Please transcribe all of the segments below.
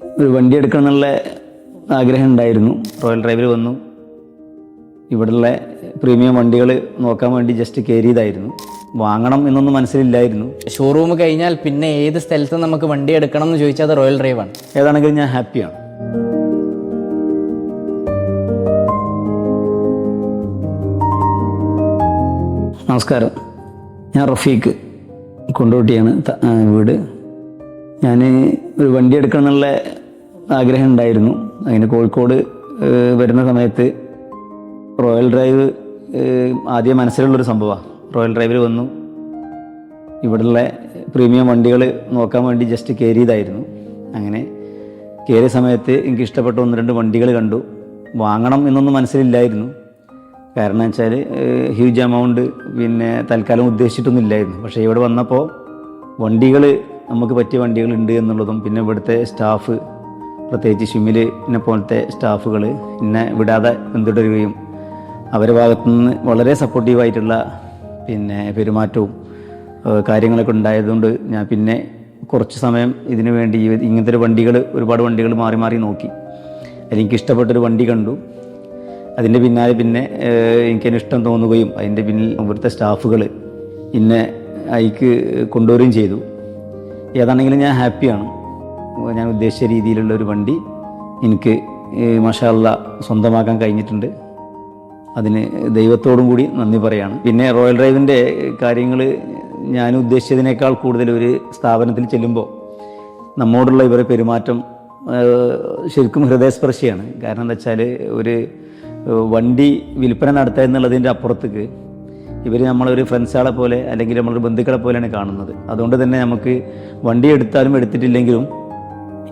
ഒരു വണ്ടി എടുക്കണം എന്നുള്ള ആഗ്രഹം ഉണ്ടായിരുന്നു. റോയൽ ഡ്രൈവിൽ വന്നു. ഇവിടെയുള്ള പ്രീമിയം വണ്ടികൾ നോക്കാൻ വേണ്ടി ജസ്റ്റ് കയറിയതായിരുന്നു. വാങ്ങണം എന്നൊന്നും മനസ്സിലില്ലായിരുന്നു. ഷോറൂം കഴിഞ്ഞാൽ പിന്നെ ഏത് സ്ഥലത്ത് നമുക്ക് വണ്ടി എടുക്കണം എന്ന് ചോദിച്ചാൽ അത് റോയൽ ഡ്രൈവാണ്. ഏതാണെങ്കിലും ഞാൻ ഹാപ്പിയാണ്. നമസ്കാരം, ഞാൻ റഫീഖ്, കൊണ്ടോട്ടിയാണ് വീട്. ഞാൻ ഒരു വണ്ടി എടുക്കണം എന്നുള്ള ആഗ്രഹം ഉണ്ടായിരുന്നു. അങ്ങനെ കോഴിക്കോട് വരുന്ന സമയത്ത് റോയൽ ഡ്രൈവ് ആദ്യം മനസ്സിലുള്ളൊരു സംഭവമാണ്. റോയൽ ഡ്രൈവിൽ വന്നു. ഇവിടെയുള്ള പ്രീമിയം വണ്ടികൾ നോക്കാൻ വേണ്ടി ജസ്റ്റ് കയറിയതായിരുന്നു. അങ്ങനെ കയറിയ സമയത്ത് എനിക്ക് ഇഷ്ടപ്പെട്ട 1-2 വണ്ടികൾ കണ്ടു. വാങ്ങണം എന്നൊന്നും മനസ്സിലില്ലായിരുന്നു. കാരണം വെച്ചാൽ ഹ്യൂജ് എമൗണ്ട് പിന്നെ തൽക്കാലം ഉദ്ദേശിച്ചിട്ടൊന്നും ഇല്ലായിരുന്നു. പക്ഷേ ഇവിടെ വന്നപ്പോൾ വണ്ടികൾ നമുക്ക് പറ്റിയ വണ്ടികളുണ്ട് എന്നുള്ളതും, പിന്നെ ഇവിടുത്തെ സ്റ്റാഫ്, പ്രത്യേകിച്ച് ഷിമിലിനെ പോലത്തെ സ്റ്റാഫുകൾ എന്നെ വിടാതെ പിന്തുടരുകയും അവരുടെ ഭാഗത്തുനിന്ന് വളരെ സപ്പോർട്ടീവായിട്ടുള്ള പിന്നെ പെരുമാറ്റവും കാര്യങ്ങളൊക്കെ ഉണ്ടായതുകൊണ്ട് ഞാൻ പിന്നെ കുറച്ച് സമയം ഇതിനു വേണ്ടി ഇങ്ങനത്തെ ഒരു ഒരുപാട് വണ്ടികൾ മാറി മാറി നോക്കി. എനിക്ക് ഇഷ്ടപ്പെട്ടൊരു വണ്ടി കണ്ടു. അതിൻ്റെ പിന്നാലെ പിന്നെ എനിക്കതിന് ഇഷ്ടം തോന്നുകയും അതിൻ്റെ പിന്നിൽ ഇവിടുത്തെ സ്റ്റാഫുകൾ എന്നെ അതിക്ക് കൊണ്ടുവരികയും ചെയ്തു. ഏതാണെങ്കിലും ഞാൻ ഹാപ്പിയാണ്. ഞാൻ ഉദ്ദേശിച്ച രീതിയിലുള്ള ഒരു വണ്ടി എനിക്ക് മാഷാ അല്ലാഹ് സ്വന്തമാക്കാൻ കഴിഞ്ഞിട്ടുണ്ട്. അതിന് ദൈവത്തോടും കൂടി നന്ദി പറയാണ്. പിന്നെ റോയൽ ഡ്രൈവിൻ്റെ കാര്യങ്ങൾ ഞാൻ ഉദ്ദേശിച്ചതിനേക്കാൾ കൂടുതൽ ഒരു സ്ഥാപനത്തിൽ ചെല്ലുമ്പോൾ നമ്മോടുള്ള ഇവരുടെ പെരുമാറ്റം ശരിക്കും ഹൃദയസ്പർശിയാണ്. കാരണം എന്താ വെച്ചാൽ ഒരു വണ്ടി വിൽപ്പന നടത്തുക എന്നുള്ളതിൻ്റെ അപ്പുറത്തേക്ക് ഇവർ നമ്മളൊരു ഫ്രണ്ട്സുകളെ പോലെ അല്ലെങ്കിൽ നമ്മളൊരു ബന്ധുക്കളെ പോലെയാണ് കാണുന്നത്. അതുകൊണ്ട് തന്നെ നമുക്ക് വണ്ടി എടുത്താലും എടുത്തിട്ടില്ലെങ്കിലും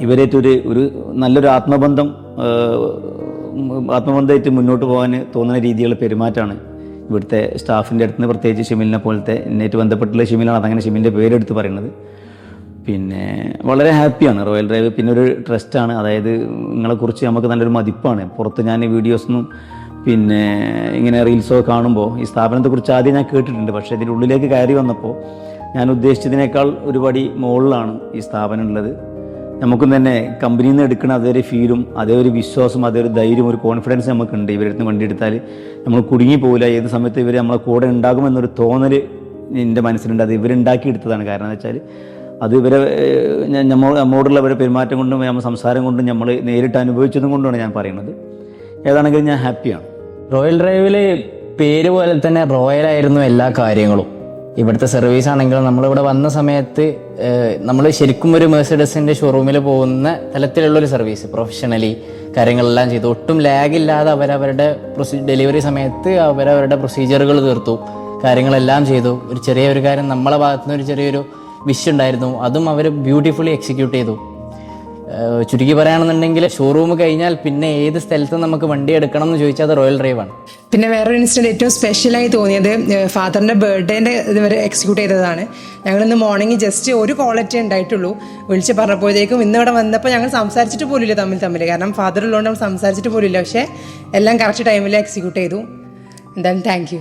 ഇവരേറ്റൊരു നല്ലൊരു ആത്മബന്ധമായിട്ട് മുന്നോട്ട് പോകാൻ തോന്നുന്ന രീതിയിലുള്ള പെരുമാറ്റമാണ് ഇവിടുത്തെ സ്റ്റാഫിൻ്റെ അടുത്ത് നിന്ന്, പ്രത്യേകിച്ച് ഷിമിലിനെ പോലത്തെ എന്നേറ്റ് ബന്ധപ്പെട്ടുള്ള ഷിമിലാണ്, അതങ്ങനെ ഷിമിലിൻ്റെ പേരെടുത്ത് പറയുന്നത്. പിന്നെ വളരെ ഹാപ്പിയാണ് റോയൽ ഡ്രൈവ്. പിന്നെ ഒരു ട്രസ്റ്റാണ്, അതായത് നിങ്ങളെക്കുറിച്ച് നമുക്ക് നല്ലൊരു മതിപ്പാണ്. പുറത്ത് ഞാൻ വീഡിയോസൊന്നും പിന്നെ ഇങ്ങനെ റീൽസോ കാണുമ്പോൾ ഈ സ്ഥാപനത്തെക്കുറിച്ച് ആദ്യം ഞാൻ കേട്ടിട്ടുണ്ട്. പക്ഷേ ഇതിൻ്റെ ഉള്ളിലേക്ക് കയറി വന്നപ്പോൾ ഞാൻ ഉദ്ദേശിച്ചതിനേക്കാൾ ഒരുപടി മുകളിലാണ് ഈ സ്ഥാപനം ഉള്ളത്. നമുക്കും തന്നെ കമ്പനിയിൽ നിന്ന് എടുക്കുന്ന അതേ ഒരു ഫീലും അതേ ഒരു വിശ്വാസം, അതേ ഒരു ധൈര്യം, ഒരു കോൺഫിഡൻസ് നമുക്കുണ്ട്. ഇവരുടെ വണ്ടി എടുത്താൽ നമ്മൾ കുടുങ്ങി പോകില്ല, ഏത് സമയത്ത് ഇവർ നമ്മളെ കൂടെ ഉണ്ടാകുമെന്നൊരു തോന്നൽ എൻ്റെ മനസ്സിലുണ്ട്. അത് ഇവരുണ്ടാക്കിയെടുത്തതാണ്. കാരണം എന്ന് വെച്ചാൽ അത് നമ്മോടുള്ള അവരുടെ പെരുമാറ്റം കൊണ്ടും നമ്മൾ സംസാരം കൊണ്ടും നമ്മൾ നേരിട്ട് അനുഭവിച്ചതും കൊണ്ടാണ് ഞാൻ പറയുന്നത്. ഏതാണെങ്കിലും ഞാൻ ഹാപ്പിയാണ്. റോയൽ ഡ്രൈവിൽ പേര് പോലെ തന്നെ റോയലായിരുന്നു എല്ലാ കാര്യങ്ങളും. ഇവിടുത്തെ സർവീസ് ആണെങ്കിലും നമ്മളിവിടെ വന്ന സമയത്ത് നമ്മൾ ശരിക്കും ഒരു മെഴ്സിഡസിൻ്റെ ഷോറൂമിൽ പോകുന്ന തലത്തിലുള്ളൊരു സർവീസ്, പ്രൊഫഷണലി കാര്യങ്ങളെല്ലാം ചെയ്തു. ഒട്ടും ലാഗില്ലാതെ അവരവരുടെ ഡെലിവറി സമയത്ത് അവരവരുടെ പ്രൊസീജിയറുകൾ തീർത്തു, കാര്യങ്ങളെല്ലാം ചെയ്തു. ഒരു ചെറിയൊരു കാര്യം നമ്മളെ ഭാഗത്തുനിന്ന് ഒരു ചെറിയൊരു വിഷ് ഉണ്ടായിരുന്നു, അതും അവർ ബ്യൂട്ടിഫുള്ളി എക്സിക്യൂട്ട് ചെയ്തു. ചുരുക്കി പറയുകയാണെന്നുണ്ടെങ്കിൽ ഷോറൂം കഴിഞ്ഞാൽ പിന്നെ ഏത് സ്ഥലത്ത് നമുക്ക് വണ്ടി എടുക്കണം എന്ന് ചോദിച്ചാൽ അത് റോയൽ ഡ്രൈവാണ്. പിന്നെ വേറൊരു ഇൻസിഡൻറ്റ് ഏറ്റവും സ്പെഷ്യലായി തോന്നിയത് ഫാദറിൻ്റെ ബർത്ത്ഡേൻ്റെ ഇതുവരെ എക്സിക്യൂട്ട് ചെയ്തതാണ്. ഞങ്ങളിന്ന് മോർണിംഗ് ജസ്റ്റ് ഒരു ക്വാളിറ്റി ഉണ്ടായിട്ടുള്ളൂ. വിളിച്ച് പറഞ്ഞപ്പോഴത്തേക്കും ഇന്ന് ഇവിടെ വന്നപ്പോൾ ഞങ്ങൾ സംസാരിച്ചിട്ട് പോലില്ല തമ്മിൽ, കാരണം ഫാദർ ഉള്ളതുകൊണ്ട് നമ്മൾ സംസാരിച്ചിട്ട് പോലില്ല. പക്ഷേ എല്ലാം കറക്റ്റ് ടൈമിൽ എക്സിക്യൂട്ട് ചെയ്തു. എന്തായാലും താങ്ക് യു.